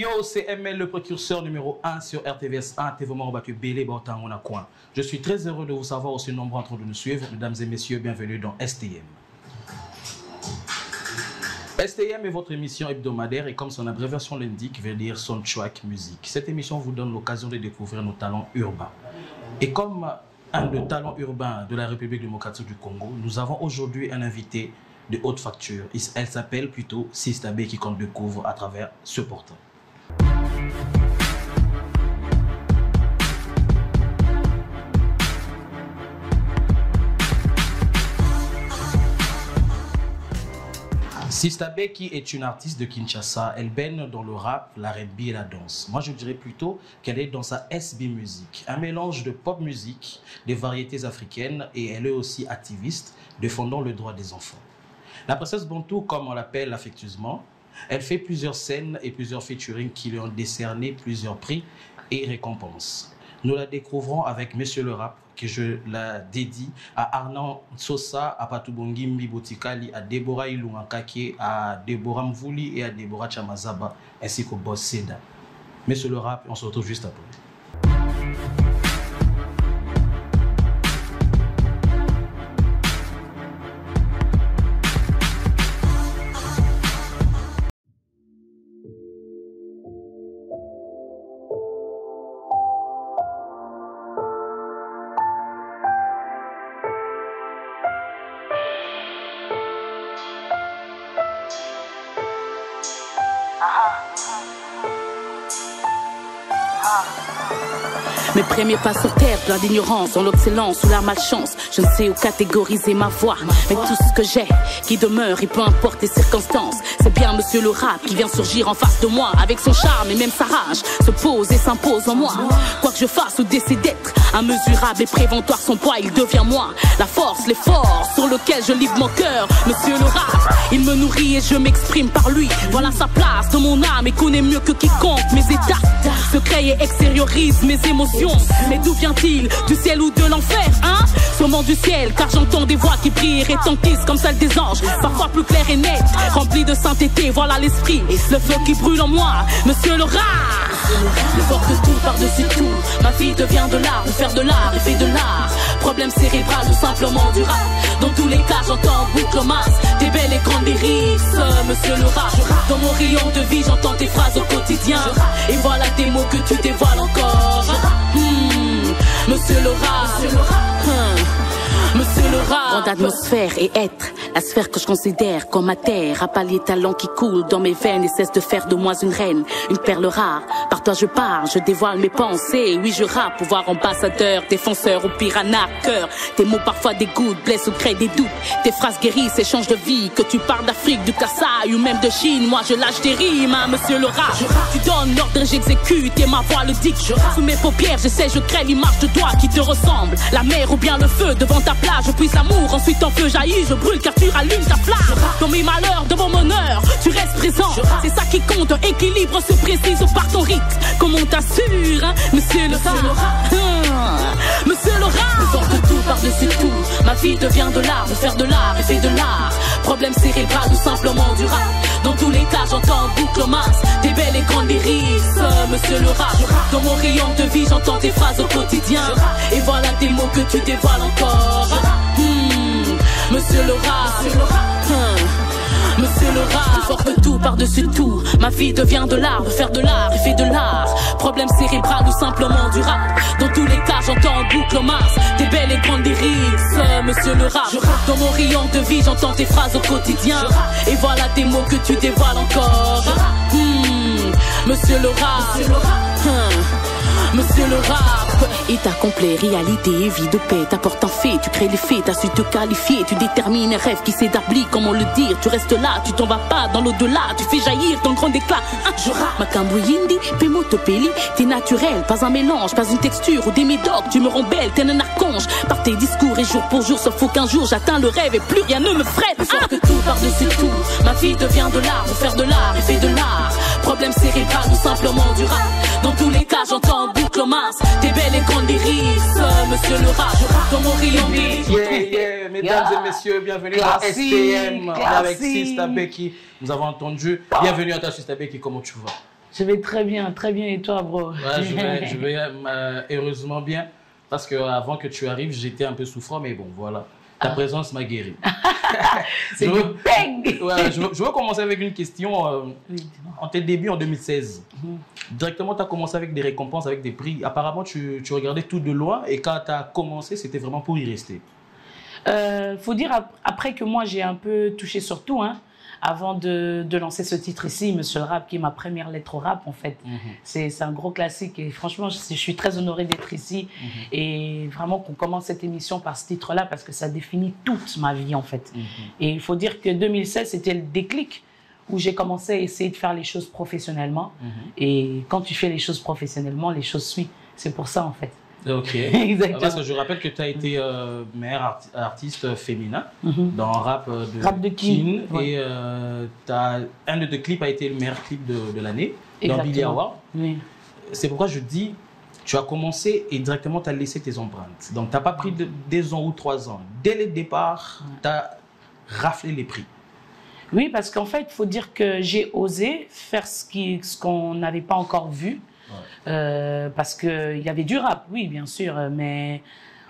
Yo, c'est ML, le précurseur numéro 1 sur RTVS 1, TV Battu Bélé, Bantan, on a coin. Je suis très heureux de vous savoir aussi nombreux en train de nous suivre. Mesdames et messieurs, bienvenue dans STM. STM est votre émission hebdomadaire et comme son abréviation l'indique, veut dire Soundtrack Music. Cette émission vous donne l'occasion de découvrir nos talents urbains. Et comme un des talents urbains de la République démocratique du Congo, nous avons aujourd'hui un invité de haute facture. Elle s'appelle plutôt Sista B qui qu'on découvre à travers ce portrait. Sista B qui est une artiste de Kinshasa, elle baigne dans le rap, la R&B et la danse. Moi je dirais plutôt qu'elle est dans sa SB music, un mélange de pop music, des variétés africaines et elle est aussi activiste défendant le droit des enfants. La princesse Bantou, comme on l'appelle affectueusement, elle fait plusieurs scènes et plusieurs featuring qui lui ont décerné plusieurs prix et récompenses. Nous la découvrons avec Monsieur le Rap, que je la dédie à Arnaud Sosa, à Patubongi Mbibotikali, à Deborah Ilungankake, à Deborah Mvouli et à Deborah Chamazaba, ainsi qu'au boss Seda. Monsieur le Rap, on se retrouve juste après. Mes premiers pas sur terre, plein d'ignorance, dans l'excellence ou la malchance. Je ne sais où catégoriser ma voix, mais tout ce que j'ai qui demeure, et peu importe les circonstances. C'est bien Monsieur le Rap qui vient surgir en face de moi, avec son charme et même sa rage, se pose et s'impose en moi. Quoi que je fasse ou décide d'être, immesurable et préventoire son poids, il devient moi. La force, l'effort sur lequel je livre mon cœur. Monsieur le Rap, il me nourrit et je m'exprime par lui. Voilà sa place dans mon âme et connaît mieux que quiconque mes états secrets et extériorise mes émotions. Mais d'où vient-il? Du ciel ou de l'enfer, hein? Sûrement du ciel, car j'entends des voix qui brillent et retentissent comme celles des anges, parfois plus claires et nettes, remplies de sainteté. Voilà l'esprit, le feu qui brûle en moi. Monsieur le Rap, le fort de tout par-dessus tout. Ma vie devient de l'art, de faire de l'art et fait de l'art. Problème cérébral ou simplement du rap. Dans tous les cas, j'entends en boucle en masse des belles et grandes lyrics. Monsieur le Rap, dans mon rayon de vie, j'entends tes phrases au quotidien. Et voilà des mots que tu dévoiles encore. Monsieur le Rap, Monsieur le Rap. Grande atmosphère et être la sphère que je considère comme ma terre. À palier talent qui coule dans mes veines et cesse de faire de moi une reine, une perle rare. Par toi je pars, je dévoile mes pensées. Oui je rappe, pouvoir ambassadeur, défenseur ou pire un arqueur. Tes mots parfois dégoûtent, blessent ou créent des doutes. Tes phrases guérissent et changent de vie. Que tu parles d'Afrique, du Kassai ou même de Chine, moi je lâche des rimes, hein, Monsieur le Rap. Tu donnes l'ordre et j'exécute et ma voix le dicte. Sous mes paupières j'essaie, je crée l'image de toi qui te ressemble. La mer ou bien le feu devant ta plage, je puise l'amour, ensuite en feu jaillit, je brûle car tu rallumes ta flamme. Dans mes malheurs, devant mon honneur, tu restes présent. C'est ça qui compte, un équilibre se précise par ton rythme. Comme on t'assure, hein, Monsieur le Rap. Monsieur le Rap, le fort de tout par-dessus tout. Ma vie devient de l'art, de faire de l'art et fait de l'art. Problème cérébral ou simplement du rap. Dans tous les cas, j'entends en boucle en masse des belles et grandes lyrics. Monsieur le Rap, dans mon rayon de vie, j'entends tes phrases au quotidien. Et voilà des mots que tu dévoiles encore. Monsieur le Rap, Monsieur le Rap, fort que tout par-dessus tout. Ma vie devient de l'art, de faire de l'art et fait de l'art. Problème cérébral ou simplement du rap. Dans tous les cas, j'entends en boucle en masse des belles et grandes lyrics. Monsieur le Rap, dans mon rayon de vie, j'entends tes phrases au quotidien. Et voilà des mots que tu dévoiles encore. Monsieur le Rap, Monsieur le Rap, il t'accomplit réalité et vie de paix. T'apportes un fait, tu crées les faits, t'as su te qualifier. Tu détermines un rêve qui s'établit, comment le dire. Tu restes là, tu t'en vas pas dans l'au-delà. Tu fais jaillir ton grand éclat. Je rappe Makambo Yindi, Pemo Topeli. T'es naturel, pas un mélange, pas une texture ou des médocs. Tu me rends belle, t'es un archange. Par tes discours et jour pour jour, sauf qu'un jour j'atteins le rêve et plus rien ne me freine. Fort que tout par-dessus tout, ma vie devient de l'art, de faire de l'art et fait de l'art. Problème cérébral ou simplement du rap. Dans tous les cas, j'entends en boucle en masse des belles et grandes lyrics. Monsieur le Rap, dans mon rayon. Mesdames et messieurs, bienvenue à STM avec Sista B qui nous avons entendu. Bienvenue à toi Sista B qui, comment tu vas? Je vais très bien et toi, bro? Ouais, je vais heureusement bien, parce qu'avant que tu arrives, j'étais un peu souffrant, mais bon, voilà. Ta présence m'a guéri. C'est du bang. Ouais, je veux commencer avec une question. En tes débuts en 2016, directement, tu as commencé avec des récompenses, avec des prix. Apparemment, tu regardais tout de loin et quand tu as commencé, c'était vraiment pour y rester. Faut dire après que moi, j'ai un peu touché sur tout, hein, avant de lancer ce titre ici, Monsieur le Rap, qui est ma première lettre au rap, en fait. C'est un gros classique et franchement, je suis très honoré d'être ici et vraiment qu'on commence cette émission par ce titre-là parce que ça définit toute ma vie, en fait. Et il faut dire que 2016, c'était le déclic où j'ai commencé à essayer de faire les choses professionnellement. Et quand tu fais les choses professionnellement, les choses suivent. C'est pour ça, en fait. Ok. Exactement. Parce que je rappelle que tu as été meilleure artiste féminin dans Rap de Kin. Ouais. Et un de tes clips a été le meilleur clip de l'année dans Billy Award. Oui. C'est pourquoi je dis, tu as commencé et directement tu as laissé tes empreintes. Donc tu n'as pas pris 2 ans ou 3 ans. Dès le départ, tu as raflé les prix. Oui, parce qu'en fait, il faut dire que j'ai osé faire ce qu'on n'avait pas encore vu. Parce qu'il y avait du rap, oui, bien sûr, mais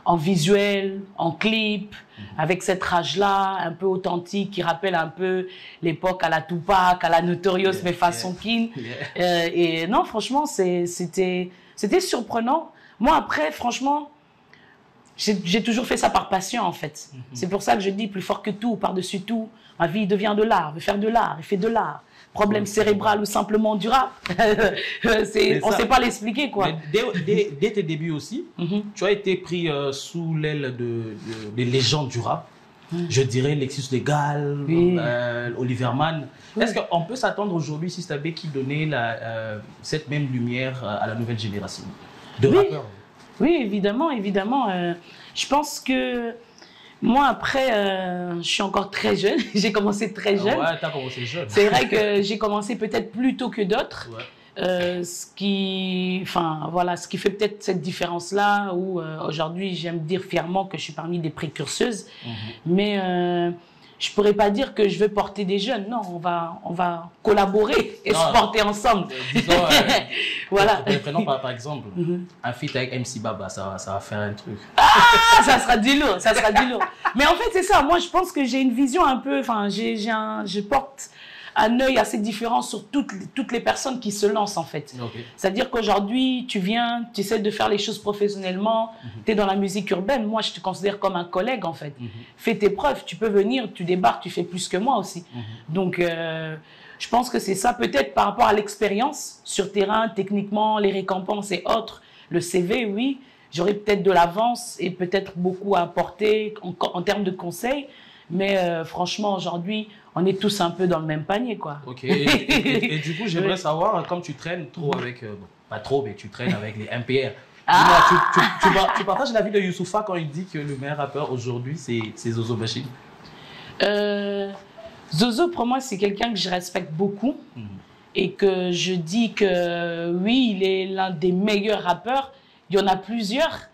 en visuel, en clip, avec cette rage-là, un peu authentique, qui rappelle un peu l'époque à la Tupac, à la Notorious, mais façon Kin. Et non, franchement, c'était surprenant. Moi, après, franchement, j'ai toujours fait ça par passion, en fait. C'est pour ça que je dis, plus fort que tout, par-dessus tout, ma vie devient de l'art, veut faire de l'art, et fait de l'art. Problème cérébral ou simplement du rap. On ne sait pas l'expliquer, quoi. Dès tes débuts aussi, tu as été pris sous l'aile des légendes du rap. Je dirais Lexus Legal, Oliver Mann. Est-ce qu'on peut s'attendre aujourd'hui, si c'était qui donnait cette même lumière à la nouvelle génération de rappeurs? Oui, évidemment, évidemment. Je pense que moi, après, je suis encore très jeune. J'ai commencé très jeune. Ouais, t'as commencé jeune. C'est vrai que j'ai commencé peut-être plus tôt que d'autres. Ce qui fait peut-être cette différence-là, où aujourd'hui, j'aime dire fièrement que je suis parmi des précurseuses. Mais je ne pourrais pas dire que je veux porter des jeunes. Non, on va collaborer et se porter ensemble. Disons, voilà. Prenons par exemple un feat avec MC Baba, ça va faire un truc. Ah, ça sera du lourd, ça sera du lourd. Mais en fait, c'est ça. Moi, je pense que j'ai une vision un peu... Enfin, je porte un œil assez différent sur toutes les personnes qui se lancent, en fait. C'est-à-dire qu'aujourd'hui, tu viens, tu essaies de faire les choses professionnellement, tu es dans la musique urbaine. Moi, je te considère comme un collègue, en fait. Fais tes preuves, tu peux venir, tu débarques, tu fais plus que moi aussi. Donc, je pense que c'est ça, peut-être par rapport à l'expérience sur terrain, techniquement, les récompenses et autres. Le CV, oui, j'aurais peut-être de l'avance et peut-être beaucoup à apporter en termes de conseils. Mais franchement, aujourd'hui, on est tous un peu dans le même panier, quoi. Ok. Et du coup, j'aimerais savoir, comme tu traînes trop avec... pas trop, mais tu traînes avec les MPR. Tu partages l'avis de Youssoupha quand il dit que le meilleur rappeur aujourd'hui, c'est Zozo Machine? Zozo, pour moi, c'est quelqu'un que je respecte beaucoup. Et que je dis que, oui, il est l'un des meilleurs rappeurs. Il y en a plusieurs.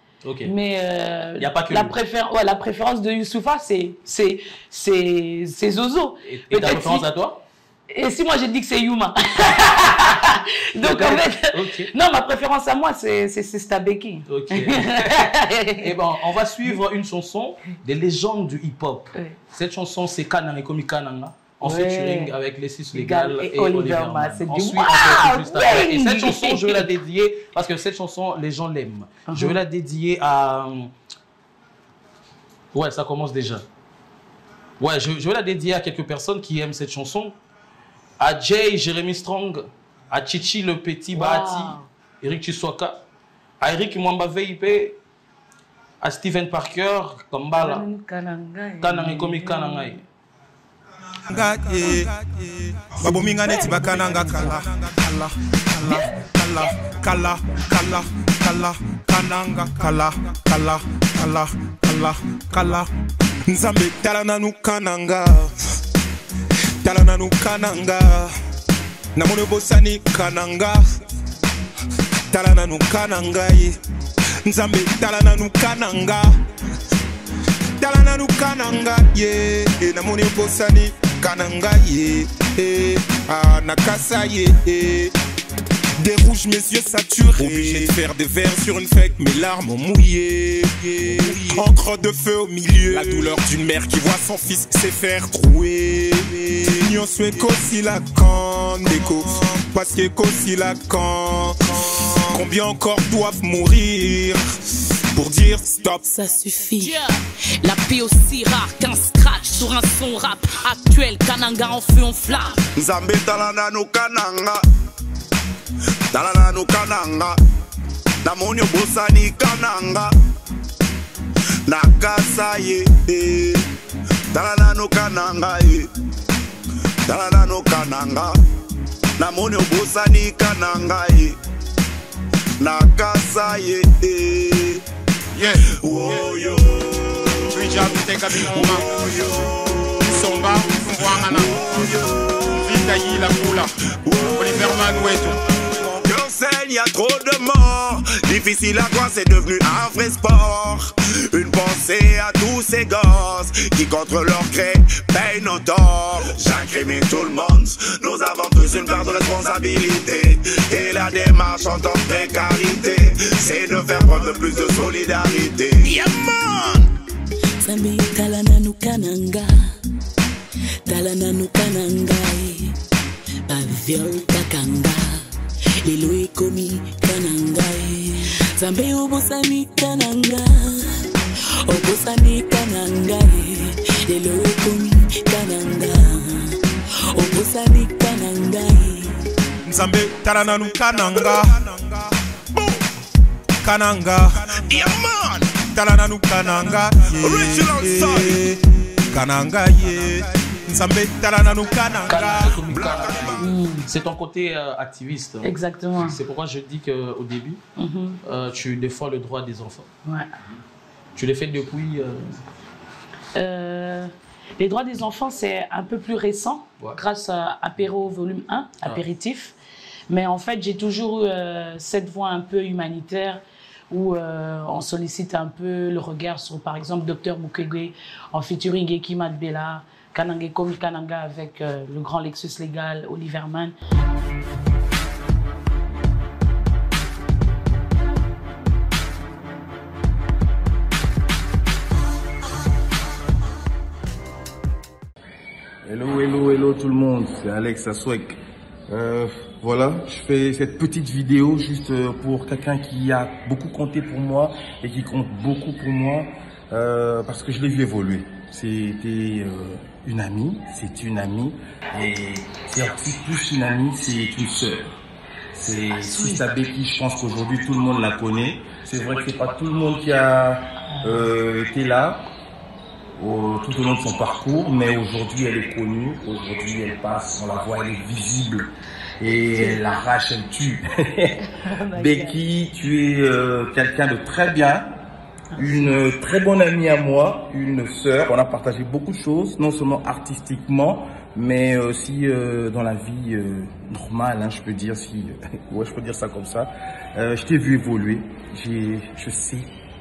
Mais y a pas que la préférence de Youssoupha, c'est Zozo. Et ta préférence à toi? Et si moi j'ai dit que c'est Yuma. Donc en fait, non, ma préférence à moi c'est Stabeki. Et bon, on va suivre une chanson des légendes du hip-hop. Cette chanson, c'est Kananga Komi Kananga, en featuring avec Lexus Legal et Oliver Mann. Et cette chanson, je vais la dédier, parce que cette chanson, les gens l'aiment. Je vais la dédier à... Ouais, ça commence déjà. Ouais, je vais la dédier à quelques personnes qui aiment cette chanson. À Jay, Jérémy Strong, à Chichi le Petit Bahati, Eric Chiswaka, à Eric Mwamba VIP, à Steven Parker, Kambala, Kananga Komi Kananga. Babominga neti bakananga kala kananga kala nzambe tala nanu kananga namone bosani kananga tala nanu kananga nzambe tala nanu kananga ye namone bosani kananga ye nakasa ye Des rouges, mes yeux saturés. Obligé de faire des vers sur une fake, mes larmes ont mouillé. Encre de feu au milieu. La douleur d'une mère qui voit son fils se faire trouer. Nyo souhait qu'aussi la canne. Déco, parce que qu'aussi la canne. Combien encore doivent mourir pour dire stop? Ça suffit. La paix aussi rare qu'un scratch sur un son rap actuel. Kananga en feu en flamme. Nzambe talana no kananga. Talana no kananga. Namonyo bosani kananga. Nakasa ye. Talana no kananga. Talana no kananga. Namonyo bosani kananga. Nakasa ye. Yeah. Oh yo. Tuija biteka binoma. Songa mvwangana. Vita yila kula. Oliver Manueto. Mon cœur saigne, y a trop de morts. Difficile à croire, c'est devenu un vrai sport. Une pensée à tous ces gosses qui contre leur gré payent nos torts. J'incrimine tout le monde. Nous avons tous une part de responsabilité. Et la démarche en tant que précarité, c'est de faire preuve de plus de solidarité. Yeah man! Sambi talana no kananga. Talana no kananga. Aviol kakanga. Lelo ekomi kananga. Zambe obosani kananga. Obosani kananga. Lelo ekomi kananga. Obosani kananga. Nzambe talana nu kananga. Kananga. Yeah man! Talana nu kananga. Original style. Kananga ye. Nzambe talana nu kananga. C'est ton côté activiste. Exactement. C'est pourquoi je dis qu'au début, tu défends le droit des enfants. Ouais. Tu l'as fait depuis... Les droits des enfants, c'est un peu plus récent, ouais, grâce à Apéro volume 1, Apéritif. Mais en fait, j'ai toujours eu cette voix un peu humanitaire où on sollicite un peu le regard sur, par exemple, Dr Mukwege en featuring Eki Madbella, Kananga Komi Kananga avec le grand Lexus Légal, Oliver Mann. Hello tout le monde, c'est Alex Aswek. Voilà, je fais cette petite vidéo juste pour quelqu'un qui a beaucoup compté pour moi et qui compte beaucoup pour moi parce que je l'ai vu évoluer. C'était une amie, c'est une amie et c'est aussi plus une amie, c'est une sœur. C'est Sista Becky, je pense qu'aujourd'hui tout le monde la connaît. C'est vrai que c'est pas tout le monde qui a été là tout au long de son parcours, mais aujourd'hui elle est connue, aujourd'hui elle passe, on la voit, elle est visible et elle arrache, elle tue. Becky, tu es quelqu'un de très bien, une très bonne amie à moi, une sœur. On a partagé beaucoup de choses, non seulement artistiquement, mais aussi dans la vie normale, hein, je peux dire, ouais, je peux dire ça comme ça. Je t'ai vu évoluer, je sais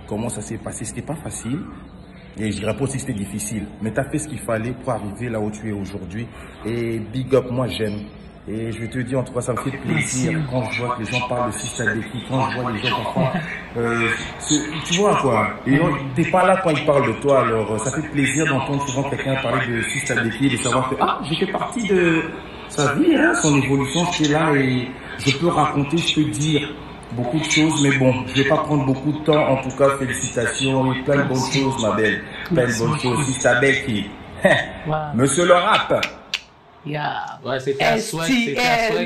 comment ça s'est passé, c'était pas facile. Et je dirais pas aussi que c'était difficile, mais tu as fait ce qu'il fallait pour arriver là où tu es aujourd'hui. Et big up, moi j'aime. Et je vais te dire, en tout cas, ça me fait plaisir quand je vois que les gens parlent de Sista Becky, quand je vois les gens parfois, tu vois quoi. Et t'es pas là quand ils parlent de toi, alors ça fait plaisir d'entendre souvent quelqu'un parler de Sista Becky et de savoir que j'ai fait partie de sa vie, hein, son évolution, j'étais là et je peux raconter, je peux dire beaucoup de choses, mais bon, je vais pas prendre beaucoup de temps. En tout cas, félicitations et plein de bonnes choses, ma belle. Plein de bonnes choses. Sista Becky. Monsieur le rap. Yeah. Ouais, c'était à souhait.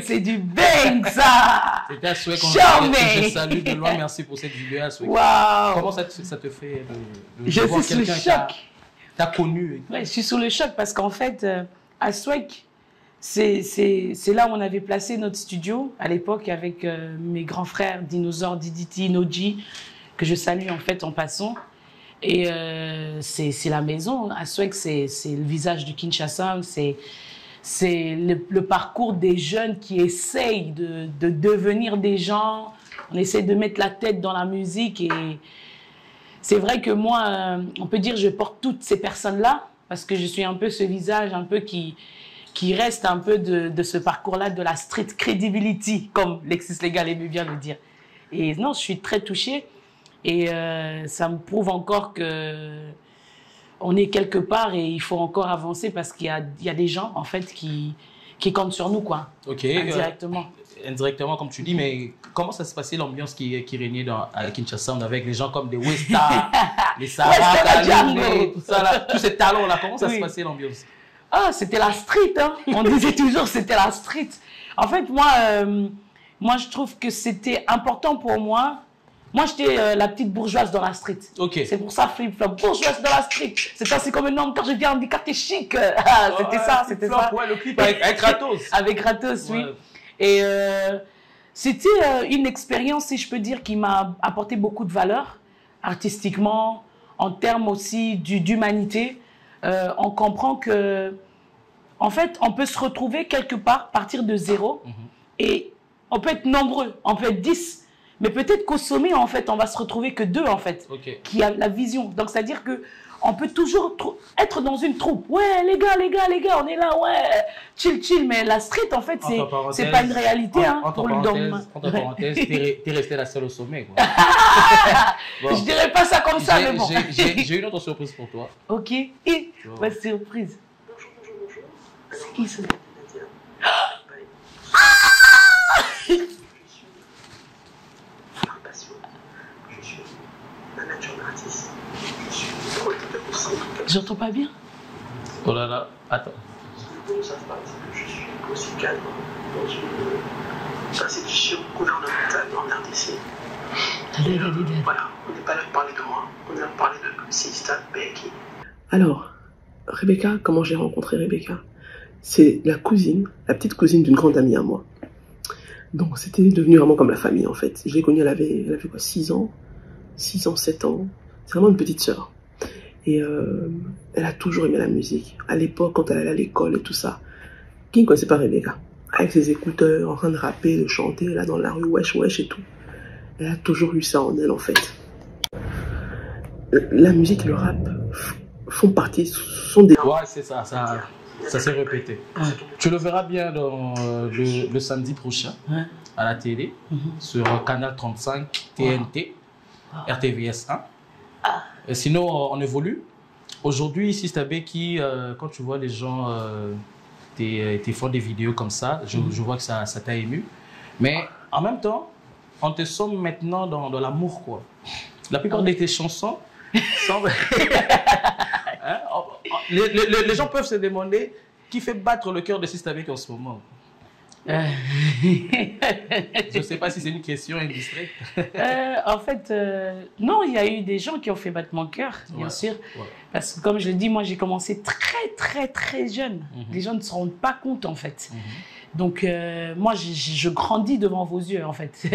C'est du bang, ça. C'était à souhait. Je salue de loin. Merci pour cette vidéo à souhait. Wow. Comment ça te fait de voir quelqu'un qui t'a connu? Ouais, je suis sous le choc parce qu'en fait, à Swek, c'est là où on avait placé notre studio à l'époque avec mes grands frères Dinosaure, Diditi, Noji, que je salue en fait en passant. Et c'est la maison. À Swek, c'est le visage du Kinshasa. C'est le parcours des jeunes qui essayent de devenir des gens. On essaie de mettre la tête dans la musique. Et c'est vrai que moi, on peut dire que je porte toutes ces personnes-là parce que je suis un peu ce visage un peu qui qui reste un peu de ce parcours-là, de la street credibility, comme Lexis Légal aimait bien le dire. Et non, je suis très touchée et ça me prouve encore que on est quelque part et il faut encore avancer parce qu'il y a des gens en fait qui comptent sur nous, quoi. Ok. Indirectement. Indirectement, comme tu dis, mais comment ça se passait l'ambiance qui régnait à Kinshasa? On avait les gens comme des Westa, les Sarah, tout ça là, tous ces talents-là. Comment ça se passait l'ambiance? Ah, c'était la street, hein. On disait toujours c'était la street. En fait, moi, je trouve que c'était important pour moi. Moi, j'étais la petite bourgeoise dans la street. Okay. C'est pour ça, flip-flop, bourgeoise dans la street. C'est ainsi comme un homme quand je dis un quartier chic. C'était ça, c'était ça. Ouais, le clip avec Kratos. Avec Kratos, oui. Et c'était une expérience, si je peux dire, qui m'a apporté beaucoup de valeur, artistiquement, en termes aussi d'humanité. On comprend que, en fait, on peut se retrouver quelque part, partir de zéro, et on peut être nombreux, on peut être 10. Mais peut-être qu'au sommet, en fait, on va se retrouver que 2, en fait, qui a la vision. Donc, c'est-à-dire qu'on peut toujours être dans une troupe. Ouais, les gars, on est là, ouais, chill. Mais la street, en fait, c'est pas une réalité. Entre parenthèses, t'es resté la seule au sommet, quoi. Bon. Je dirais pas ça comme ça, mais bon. J'ai une autre surprise pour toi. Ok. Et, ouais, surprise. Bonjour. C'est qui ça? J'entends pas bien. Oh là là, attends. Ils ne savent pas que je suis aussi calme dans une institution gouvernementale en RDC. Voilà, on n'est pas là pour parler de moi, on est là pour parler de Sista Becky. Alors, Rebecca, comment j'ai rencontré Rebecca? C'est la petite cousine d'une grande amie à moi. Donc c'était devenu vraiment comme la famille en fait. Je l'ai connue, elle avait quoi, 6 ans, 7 ans. C'est vraiment une petite sœur. Et elle a toujours aimé la musique. À l'époque, quand elle allait à l'école et tout ça, qui ne connaissait pas Rebecca? Avec ses écouteurs, en train de rapper, de chanter, là dans la rue, wesh et tout. Elle a toujours eu ça en elle, en fait. La musique et le rap font partie, sont des... Ouais, c'est ça s'est répété. Tu le verras bien le samedi prochain, à la télé, sur Canal 35, TNT, RTVS 1. Et sinon, on évolue. Aujourd'hui, Sista Becky, quand tu vois les gens font des vidéos comme ça, je vois que ça t'a ému. Mais en même temps, on te sent maintenant dans l'amour, quoi. La plupart de tes chansons semblent... hein? Les gens peuvent se demander qui fait battre le cœur de Sista Becky en ce moment. Je ne sais pas si c'est une question indiscrète. En fait, non, il y a eu des gens qui ont fait battre mon cœur, bien sûr. Ouais. Parce que comme je le dis, moi j'ai commencé très jeune. Les gens ne se rendent pas compte en fait. Donc moi je grandis devant vos yeux en fait.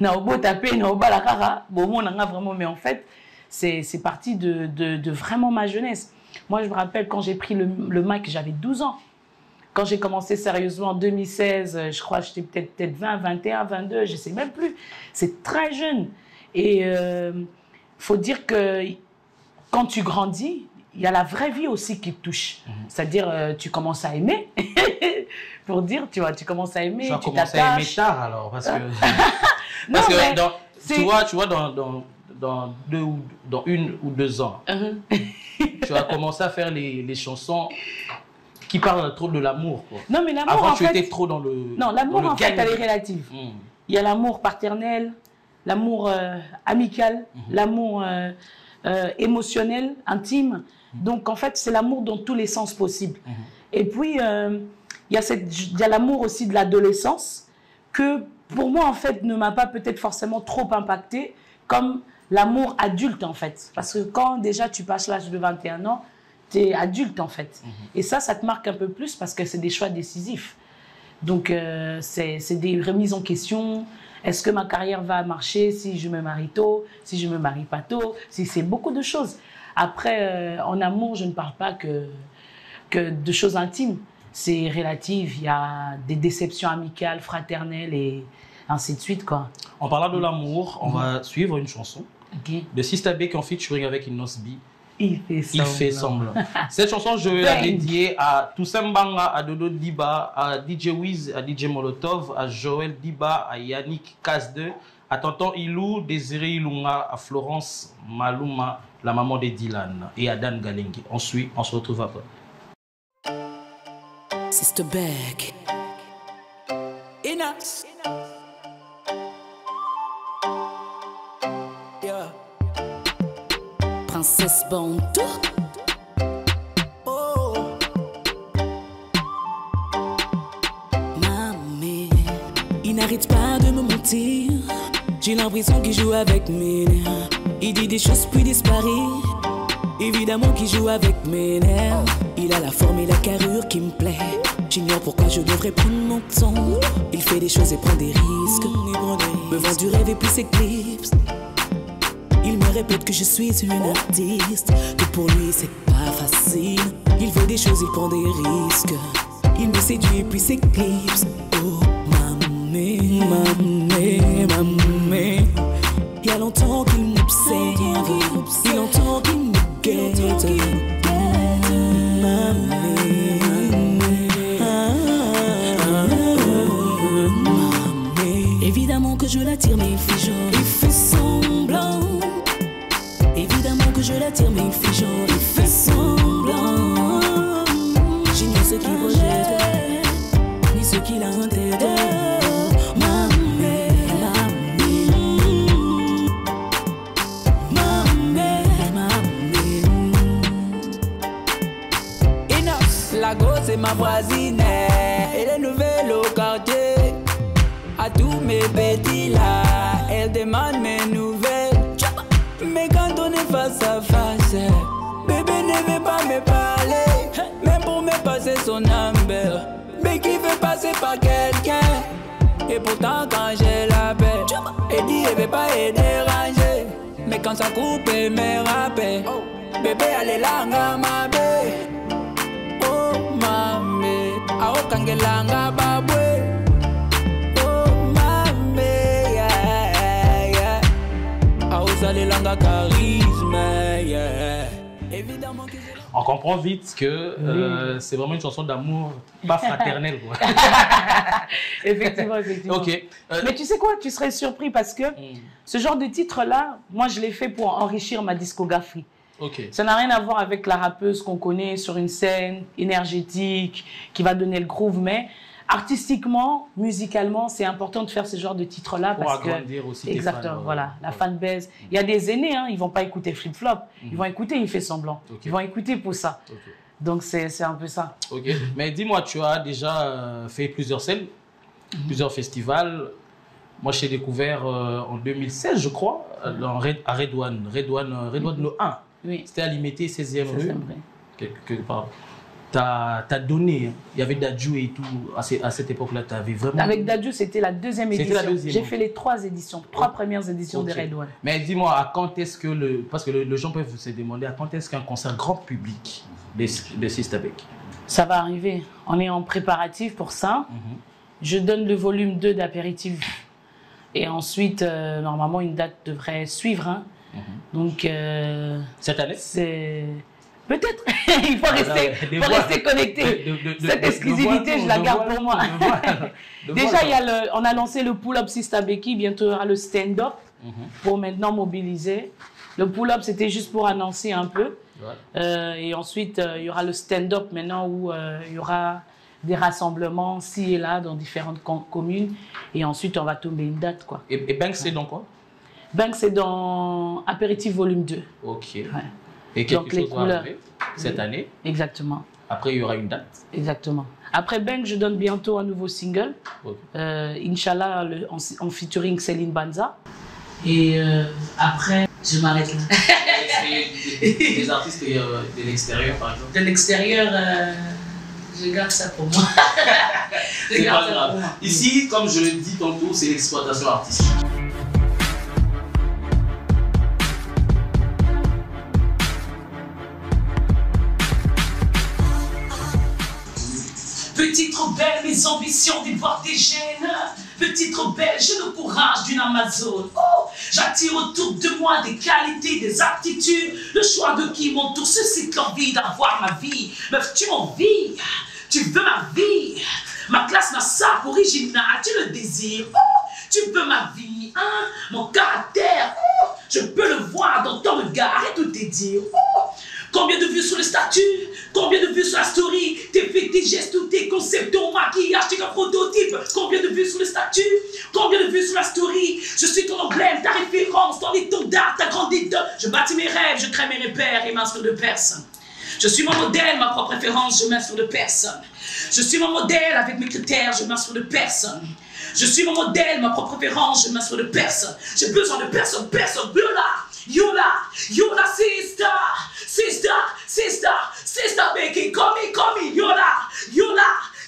Naobo tapé, Naoba la cara, bon on en a vraiment, mais en fait c'est parti de vraiment ma jeunesse. Moi je me rappelle quand j'ai pris le mic, j'avais 12 ans. Quand j'ai commencé sérieusement en 2016, je crois que j'étais peut-être 20, 21, 22, je ne sais même plus. C'est très jeune. Et faut dire que quand tu grandis, il y a la vraie vie aussi qui te touche. C'est-à-dire, tu commences à aimer. Pour dire, tu vois, tu commences à aimer, tu commences à aimer tard alors, parce que... non, tu vois, dans 1 ou 2 ans, tu vas commencer à faire les chansons qui parle trop de l'amour, quoi. Non, mais l'amour, avant, tu étais trop dans le... Non, l'amour, en fait, elle est relative. Il y a l'amour paternel, l'amour amical, l'amour émotionnel, intime. Donc, en fait, c'est l'amour dans tous les sens possibles. Et puis, il y a l'amour aussi de l'adolescence, que, pour moi, en fait, ne m'a pas peut-être forcément trop impacté, comme l'amour adulte, en fait. Parce que quand, déjà, tu passes l'âge de 21 ans, tu es adulte en fait. Et ça te marque un peu plus parce que c'est des choix décisifs. Donc, c'est des remises en question. Est-ce que ma carrière va marcher si je me marie tôt, si je me marie pas tôt, si c'est beaucoup de choses. Après, en amour, je ne parle pas que de choses intimes. C'est relatif. Il y a des déceptions amicales, fraternelles et ainsi de suite, quoi. En parlant de l'amour, on va suivre une chanson de Sista Becky en featuring avec Inosbi. Il fait semblant. Cette chanson, je vais la dédier à Toussaint Mbanga, à Dodo Diba, à DJ Wiz, à DJ Molotov, à Joël Diba, à Yannick Kasde, à Tonton Ilou, Désiré Ilunga, à Florence Maluma, la maman de Dylan, et à Dan Galengi. On se retrouve après. Sister Bag. Inas. Yeah. Princesse Bantou. Oh. Mamie, il n'arrête pas de me mentir. J'ai l'impression qu'il joue avec mes nerfs. Il dit des choses puis disparaît. Évidemment qu'il joue avec mes nerfs. Il a la forme et la carrure qui me plaît. J'ignore pourquoi je devrais prendre mon temps. Il fait des choses et prend des risques. Me vend du rêve et puis s'éclipse. Il me répète que je suis une artiste, que pour lui c'est pas facile. Il veut des choses, il prend des risques. Il me séduit et puis s'éclipse. Oh mamé, mamé, mamé. Il y a longtemps qu'il m'observe. Il entend qu'il me guette. Mamé. Évidemment que je l'attire mais il fait genre, il fait semblant. Évidemment que je l'attire mais il fait genre, il fait semblant. J'ignore ce qu'il projette, ni ce qu'il a en tête. Mamé, mamé, mamé. Inas, la gosse est ma voisine. Elle est nouvelle au quartier. À tous mes petits là, elle demande mes nouvelles. Mais quand on est face à face, bébé ne veut pas me parler. Même pour me passer son number, mais qui veut passer par quelqu'un. Et pourtant quand je l'appelle, elle dit elle veut pas être dérangée. Mais quand ça coupe, elle me rappelle. Bébé allez là, ma bé. Oh mamé, ah oh kangelanga babwe. On comprend vite que c'est vraiment une chanson d'amour, pas fraternel. Quoi. Effectivement, effectivement. Okay. Mais tu sais quoi, tu serais surpris parce que ce genre de titre-là, moi je l'ai fait pour enrichir ma discographie. Okay. Ça n'a rien à voir avec la rappeuse qu'on connaît sur une scène énergétique, qui va donner le groove, mais artistiquement, musicalement, c'est important de faire ce genre de titres-là parce que aussi exactement, fans, voilà, la fanbase. Il y a des aînés, hein, ils vont pas écouter Flip Flop, ils vont écouter Il fait semblant, ils vont écouter pour ça. Donc c'est un peu ça. Ok. Mais dis-moi, tu as déjà fait plusieurs scènes, plusieurs festivals. Moi, je t'ai découvert en 2016, je crois, à Redouane le 1. Oui. C'était à Limité, 16e rue. Quelque part. T'as donné, il y avait Dadju et tout, à cette époque-là, tu avais vraiment... Avec Dadju, c'était la deuxième édition. J'ai fait les 3 éditions, 3 premières éditions de Redouane. Mais dis-moi, à quand est-ce que parce que les gens peuvent se demander, à quand est-ce qu'un concert grand public de Sister Bag? Ça va arriver, on est en préparatif pour ça. Je donne le volume 2 d'apéritif. Et ensuite, normalement, une date devrait suivre. Hein. Donc... cette année? C'est... Peut-être, il faut rester connecté. Cette exclusivité, je la garde pour moi. Déjà, on a lancé le pull-up Sister Becky, bientôt il y aura le stand-up pour maintenant mobiliser. Le pull-up, c'était juste pour annoncer un peu. Et ensuite, il y aura le stand-up maintenant où il y aura des rassemblements ci et là dans différentes communes. Et ensuite, on va tomber une date. Quoi. Et Banks, c'est dans quoi? Banks, c'est dans Apéritif Volume 2. Ok. Ouais. Et quelque chose va arriver cette année. Exactement. Après, il y aura une date. Exactement. Après Banks, je donne bientôt un nouveau single. Inch'Allah, en featuring Céline Banza. Et après, je m'arrête là. Des artistes de l'extérieur, par exemple? De l'extérieur, je garde ça pour moi. C'est pas grave. Ici, comme je le dis tantôt, c'est l'exploitation artistique. Petite trop belle, mes ambitions débordent des gènes. petite rebelle, j'ai le courage d'une Amazone. Oh, j'attire autour de moi des qualités, des aptitudes. Le choix de qui m'entoure suscite l'envie d'avoir ma vie. Meuf, tu m'envies, tu veux ma vie. Ma classe, ma sape originale, tu le désires. Oh, tu veux ma vie, hein? Mon caractère, oh, je peux le voir dans ton regard et tout te dire. Oh, combien de vues sur le statut, combien de vues sur la story, tes faits, tes gestes, tous tes concepts, ton maquillage, t'es qu'un prototype. Combien de vues sur le statut, combien de vues sur la story. Je suis ton emblème, ta référence, ton étendard, ta grande étoile. Je bâtis mes rêves, je crée mes repères et m'inspire de personne. Je suis mon modèle, ma propre référence, je m'inspire de personne. Je suis mon modèle avec mes critères, je m'inspire de personne. Je suis mon modèle, ma propre référence, je m'inspire de personne. J'ai besoin de personne, personne. Yola, Yola, sister, sister, sister, sister, Becky, come me, Yola, Yola,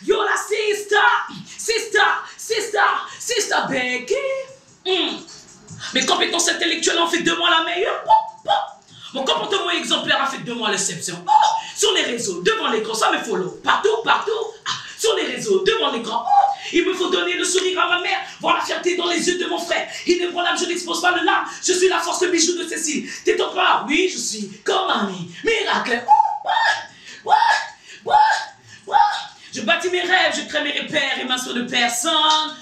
Yola, sister, sister, sister, sister, Becky. Mes compétences intellectuelles ont fait de moi la meilleure. Mon comportement exemplaire a fait de moi l'exception. Oh, sur les réseaux, devant l'écran, ça me follow. Partout, partout. Ah, sur les réseaux, devant l'écran. Oh, il me faut donner le sourire à ma mère, voir la fierté dans les yeux de mon frère. Inébranlable, je n'expose pas le larme. Je suis la force, le bijou de Cécile. T'es ton pas? Oui, je suis comme un miracle. Oh, je bâtis mes rêves, je crée mes repères et m'inspire de personne.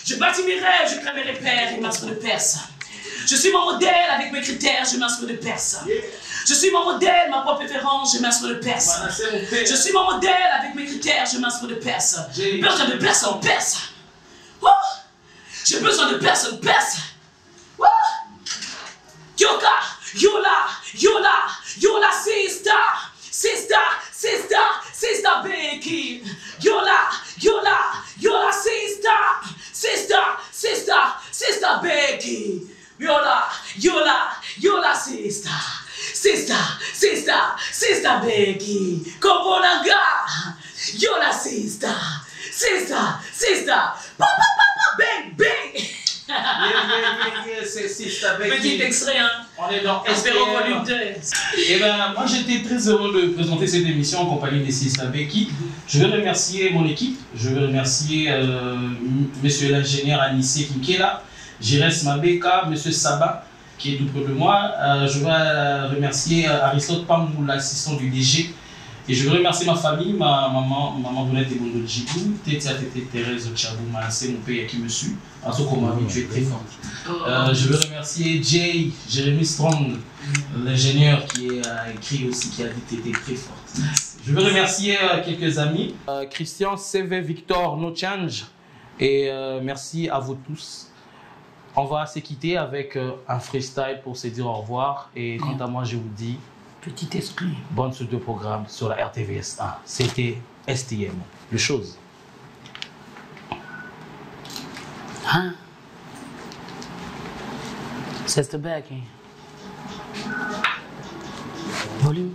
Je bâtis mes rêves, je crée mes repères et m'inspire de personne. Je suis mon modèle avec mes critères, je m'inspire de personne. Je suis mon modèle, ma propre référence, je m'inspire de personne. Je suis mon modèle avec mes critères, je m'inspire de personne. J'ai besoin de personne, personne. Oh, j'ai besoin de personne, personne. Oh. Yoga, Yola, Yola, Yola, sister, sister, sister, sister, Becky. Yola, Yola, Yola, sister, sister, sister, sister, Becky. Yola, Yola, Yola, sister, sister, sister, sister, Becky. Kobonanga, Yola, sister, sister, sister, papa, papa, bang, bang. C'est sister Becky. Petit extrait, hein. On est dans Espéro volume 2. Et ben, moi j'étais très heureux de présenter cette émission en compagnie des sister Becky. Je veux remercier mon équipe. Je veux remercier monsieur l'ingénieur Anissé qui est là. Jires Mabeka, monsieur Saba qui est tout près de moi. Je veux remercier Aristote Pambou, l'assistant du DG. Et je veux remercier ma famille, ma maman Boulette et Bondo Djibou, Tétia Tété Thérèse Tchabou, Manassé, mon père qui me suit. En tout cas, tu es très forte. Je veux remercier Jay, Jérémy Strong, l'ingénieur qui a écrit aussi, qui a dit que tu étais très forte. Je veux remercier quelques amis. Christian, CV, Victor, No Change. Et merci à vous tous. On va se quitter avec un freestyle pour se dire au revoir. Et quant à moi, je vous dis... Petit esprit. Bonne suite de programme sur la RTVS 1. C'était STM, le chose. Hein? C'est the back, hein? Volume.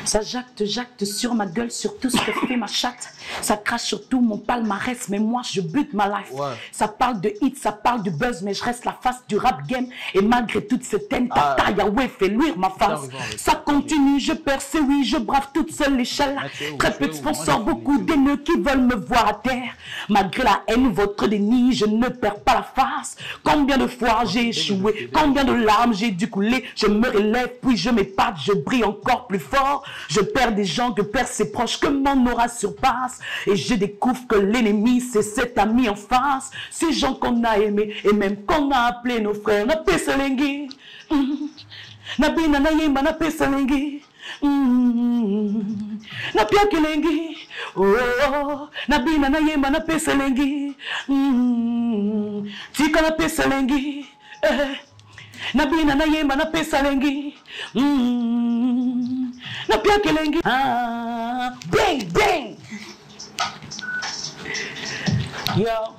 Ça jacte sur ma gueule, sur tout ce que fait ma chatte. Ça crache sur tout mon palmarès, mais moi je bute ma life. Ouais. Ça parle de hit, ça parle du buzz, mais je reste la face du rap game. Et malgré toute cette haine, Tata Yahweh fait luire ma face. Ça continue, je perce, oui, je brave toute seule l'échelle. Très peu de sponsors, beaucoup d'haineux qui veulent me voir à terre. Malgré la haine, votre déni, je ne perds pas la face. Combien de fois j'ai échoué, combien de larmes j'ai dû couler. Je me relève, puis je m'épate, je brille encore plus fort. Je perds des gens que perd ses proches, que mon aura surpasse. Et je découvre que l'ennemi, c'est cet ami en face. Ces gens qu'on a aimés et même qu'on a appelés nos frères. Na pesalengi, na bina na yemba na pesalengi, na piakelengi, oh, na bina na yemba na pesalengi, tika na pesalengi, na bina na yemba na pesalengi, na piakelengi, bang bang. Yo.